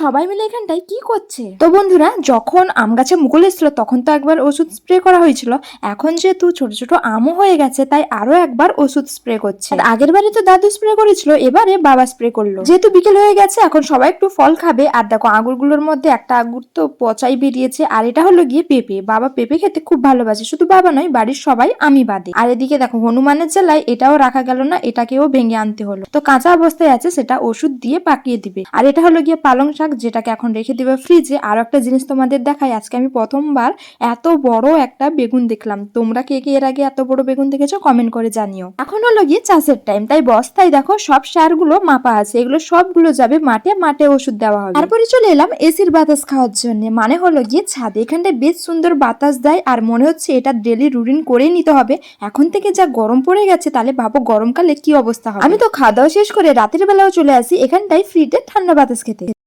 সবাই মিলে এখানটায় কি করছে? তো বন্ধুরা, যখন আম গাছে মুকুল এসেছিল তখন তো একবার ওষুধ স্প্রে করা হয়েছিল। এখন যেহেতু ছোট ছোট আমও হয়ে গেছে তাই আরো একবার ওষুধ স্প্রে করছে। আগের বারে তো দাদু স্প্রে করেছিল, এবারে বাবা স্প্রে করলো। যেহেতু বিকেল হয়ে গেছে এখন সবাই একটু ফল খাবে। আর দেখো আঙুরগুলোর মধ্যে একটা আঙুর তো পচাই বেরিয়েছে, আর এটা হলো গিয়ে পেঁপে। বাবা পেঁপে খেতে খুব ভালোবাসে, শুধু বাবা নয় বাড়ির সবাই, আমি বাদে। আর এদিকে দেখো হনুমানের জ্বালায় এটাও রাখা গেল না, এটাকেও ভেঙে আনতে হলো। তো কাঁচা অবস্থায় আছে, সেটা ওষুধ দিয়ে পাকিয়ে দিবে। আর এটা হলো গিয়ে পালং শাক, যেটাকে এখন রেখে দিবে ফ্রিজে। আর একটা জিনিস তোমাদের দেখাই, আজকে আমি প্রথমবার এত বড় একটা বেগুন দেখলাম। তোমরা কে কে এর আগে এত বড় বেগুন দেখেছো কমেন্ট করে জানিও। এখন হলো গিয়ে চাষের টাইম, তাই বস্তায় দেখো সব সারগুলো মাপা আছে, এগুলো সবগুলো যাবে মাঠে, মাঠে ওষুধ দেওয়া হবে। তারপরে চলে এলাম এসির বাতাস খাওয়ার জন্য, মানে হলো গিয়ে ছাদে। এখানটায় বেশ সুন্দর বাতাস দেয়, আর মনে হচ্ছে এটা ডেলি রুটিন করেই নিতে হবে। এখন থেকে যা গরম পড়ে গেছে, তাহলে ভাবো গরমকালে কি অবস্থা হবে। আমি তো খাওয়া দাওয়া শেষ করে রাতের বেলাও চলে আসি এখানটায় ফ্রিতে ঠান্ডা বাতাস খেতে।